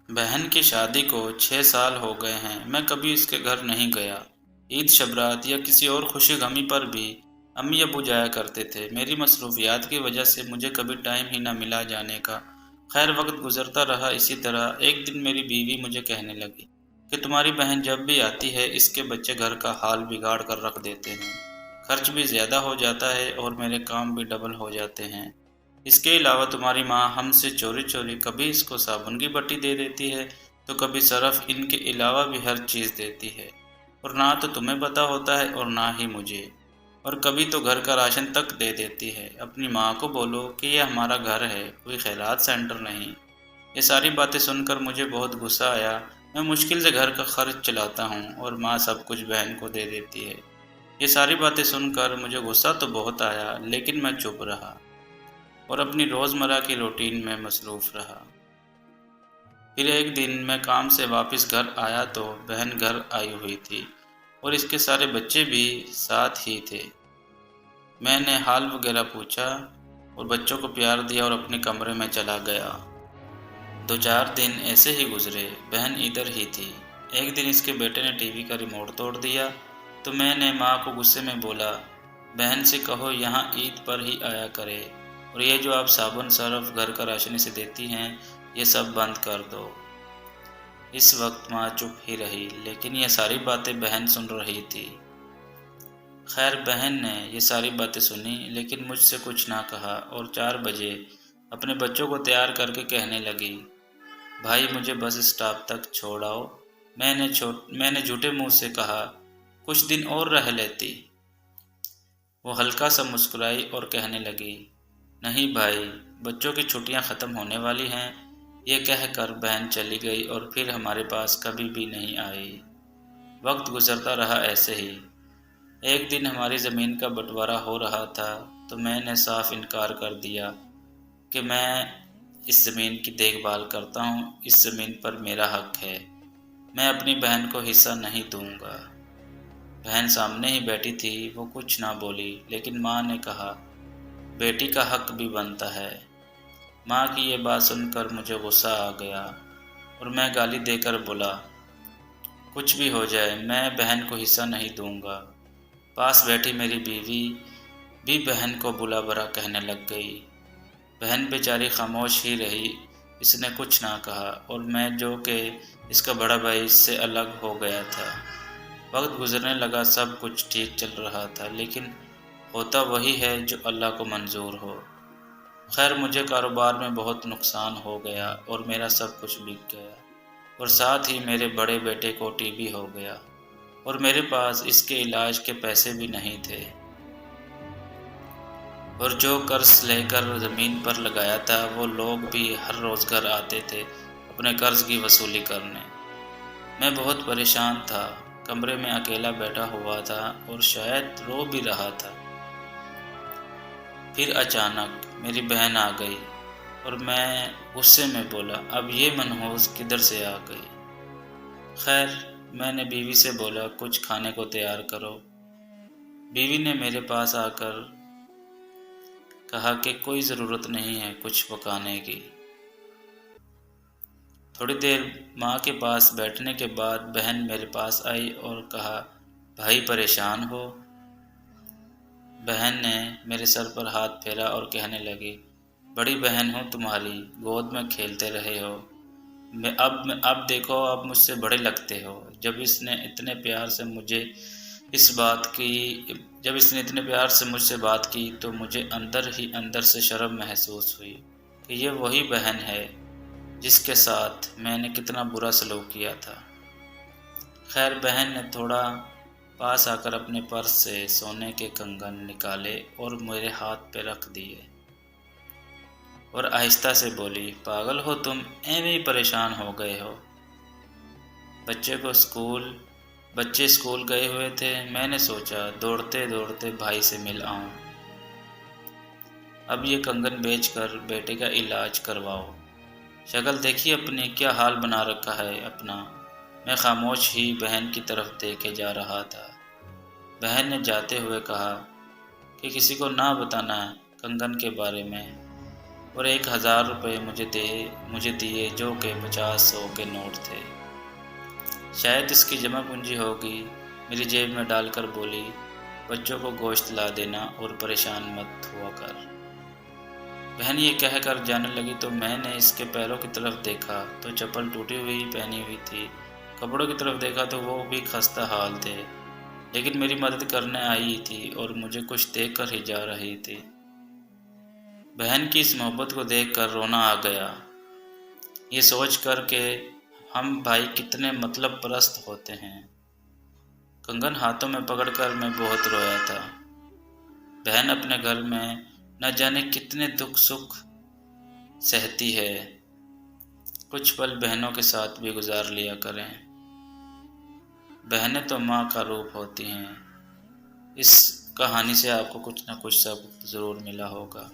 بہن کی شادی کو 6 سال ہو گئے ہیں، میں کبھی اس کے گھر نہیں گیا۔ عید شبرات یا کسی اور خوشی غمی پر بھی امی ابو جایا کرتے تھے۔ میری مصروفیات کی وجہ سے مجھے کبھی ٹائم ہی نہ ملا جانے کا۔ خیر وقت گزرتا رہا اسی طرح۔ ایک دن میری بیوی مجھے کہنے لگی کہ تمہاری بہن جب بھی آتی ہے اس کے بچے گھر کا حال بگاڑ کر رکھ دیتے ہیں، خرچ بھی زیادہ ہو جاتا ہے اور میرے کام بھی ڈبل ہو جاتے ہیں۔ اس کے علاوہ تمہاری ماں ہم سے چوری چوری کبھی اس کو صابن کی بٹی دے دیتی ہے تو کبھی صرف ان کے علاوہ بھی ہر چیز دیتی ہے، اور نہ تو تمہیں پتہ ہوتا ہے اور نہ ہی مجھے، اور کبھی تو گھر کا راشن تک دے دیتی ہے۔ اپنی ماں کو بولو کہ یہ ہمارا گھر ہے، کوئی خیرات سینٹر نہیں۔ یہ ساری باتیں سن کر مجھے بہت غصہ آیا۔ میں مشکل سے گھر کا خرچ چلاتا ہوں اور ماں سب کچھ بہن کو دے دیتی ہے۔ یہ ساری باتیں سن کر مجھے غصہ تو بہت آیا، لیکن میں چپ رہا اور اپنی روزمرہ کی روٹین میں مصروف رہا۔ پھر ایک دن میں کام سے واپس گھر آیا تو بہن گھر آئی ہوئی تھی اور اس کے سارے بچے بھی ساتھ ہی تھے۔ میں نے حال وغیرہ پوچھا اور بچوں کو پیار دیا اور اپنے کمرے میں چلا گیا۔ 2 4 دن ایسے ہی گزرے، بہن ادھر ہی تھی۔ ایک دن اس کے بیٹے نے ٹی وی کا ریموٹ توڑ دیا تو میں نے ماں کو غصے میں بولا، بہن سے کہو یہاں عید پر ہی آیا کرے، اور یہ جو آپ صابن صرف گھر کا راشن سے دیتی ہیں یہ سب بند کر دو۔ اس وقت ماں چپ ہی رہی، لیکن یہ ساری باتیں بہن سن رہی تھی۔ خیر بہن نے یہ ساری باتیں سنی لیکن مجھ سے کچھ نہ کہا، اور 4 بجے اپنے بچوں کو تیار کر کے کہنے لگی، بھائی مجھے بس اسٹاپ تک چھوڑ آؤ۔ میں نے جھوٹے منہ سے کہا، کچھ دن اور رہ لیتی۔ وہ ہلکا سا مسکرائی اور کہنے لگی، نہیں بھائی، بچوں کی چھٹیاں ختم ہونے والی ہیں۔ یہ کہہ کر بہن چلی گئی اور پھر ہمارے پاس کبھی بھی نہیں آئی۔ وقت گزرتا رہا ایسے ہی۔ ایک دن ہماری زمین کا بٹوارا ہو رہا تھا تو میں نے صاف انکار کر دیا کہ میں اس زمین کی دیکھ بھال کرتا ہوں، اس زمین پر میرا حق ہے، میں اپنی بہن کو حصہ نہیں دوں گا۔ بہن سامنے ہی بیٹھی تھی، وہ کچھ نہ بولی، لیکن ماں نے کہا، بیٹی کا حق بھی بنتا ہے۔ ماں کی یہ بات سن کر مجھے غصہ آ گیا اور میں گالی دے کر بولا، کچھ بھی ہو جائے میں بہن کو حصہ نہیں دوں گا۔ پاس بیٹھی میری بیوی بھی بہن کو بلا برا کہنے لگ گئی۔ بہن بیچاری خاموش ہی رہی، اس نے کچھ نہ کہا، اور میں جو کہ اس کا بڑا بھائی اس سے الگ ہو گیا تھا۔ وقت گزرنے لگا، سب کچھ ٹھیک چل رہا تھا، لیکن ہوتا وہی ہے جو اللہ کو منظور ہو۔ خیر مجھے کاروبار میں بہت نقصان ہو گیا اور میرا سب کچھ بک گیا، اور ساتھ ہی میرے بڑے بیٹے کو ٹی بی ہو گیا اور میرے پاس اس کے علاج کے پیسے بھی نہیں تھے، اور جو قرض لے کر زمین پر لگایا تھا وہ لوگ بھی ہر روز گھر آتے تھے اپنے قرض کی وصولی کرنے۔ میں بہت پریشان تھا، کمرے میں اکیلا بیٹھا ہوا تھا اور شاید رو بھی رہا تھا۔ پھر اچانک میری بہن آ گئی اور میں غصے میں بولا، اب یہ منحوس کدھر سے آ گئی؟ خیر میں نے بیوی سے بولا، کچھ کھانے کو تیار کرو۔ بیوی نے میرے پاس آ کر کہا کہ کوئی ضرورت نہیں ہے کچھ پکانے کی۔ تھوڑی دیر ماں کے پاس بیٹھنے کے بعد بہن میرے پاس آئی اور کہا، بھائی پریشان ہو؟ بہن نے میرے سر پر ہاتھ پھیرا اور کہنے لگی، بڑی بہن ہوں تمہاری، گود میں کھیلتے رہے ہو، اب دیکھو اب مجھ سے بڑے لگتے ہو۔ جب اس نے اتنے پیار سے مجھ سے بات کی تو مجھے اندر ہی اندر سے شرم محسوس ہوئی کہ یہ وہی بہن ہے جس کے ساتھ میں نے کتنا برا سلوک کیا تھا۔ خیر بہن نے تھوڑا پاس آ کر اپنے پرس سے سونے کے کنگن نکالے اور میرے ہاتھ پہ رکھ دیے اور آہستہ سے بولی، پاگل ہو تم، ایویں ہی پریشان ہو گئے ہو؟ بچے اسکول گئے ہوئے تھے، میں نے سوچا دوڑتے دوڑتے بھائی سے مل آؤں۔ اب یہ کنگن بیچ کر بیٹے کا علاج کرواؤ۔ شکل دیکھی اپنی، کیا حال بنا رکھا ہے اپنا۔ میں خاموش ہی بہن کی طرف دیکھے جا رہا تھا۔ بہن نے جاتے ہوئے کہا کہ کسی کو نہ بتانا کنگن کے بارے میں، اور 1,000 روپے مجھے دیے جو کہ 50 100 کے نوٹ تھے۔ شاید اس کی جمع پونجی ہوگی۔ میری جیب میں ڈال کر بولی، بچوں کو گوشت لا دینا اور پریشان مت ہوا کر۔ بہن یہ کہہ کر جانے لگی تو میں نے اس کے پیروں کی طرف دیکھا تو چپل ٹوٹی ہوئی پہنی ہوئی تھی، کپڑوں کی طرف دیکھا تو وہ بھی خستہ حال تھے، لیکن میری مدد کرنے آئی تھی اور مجھے کچھ دیکھ کر ہی جا رہی تھی۔ بہن کی اس محبت کو دیکھ کر رونا آ گیا، یہ سوچ کر کہ ہم بھائی کتنے مطلب پرست ہوتے ہیں۔ کنگن ہاتھوں میں پکڑ کر میں بہت رویا تھا۔ بہن اپنے گھر میں نہ جانے کتنے دکھ سکھ سہتی ہے، کچھ پل بہنوں کے ساتھ بھی گزار لیا کریں۔ بہنیں تو ماں کا روپ ہوتی ہیں۔ اس کہانی سے آپ کو کچھ نہ کچھ سبق ضرور ملا ہوگا۔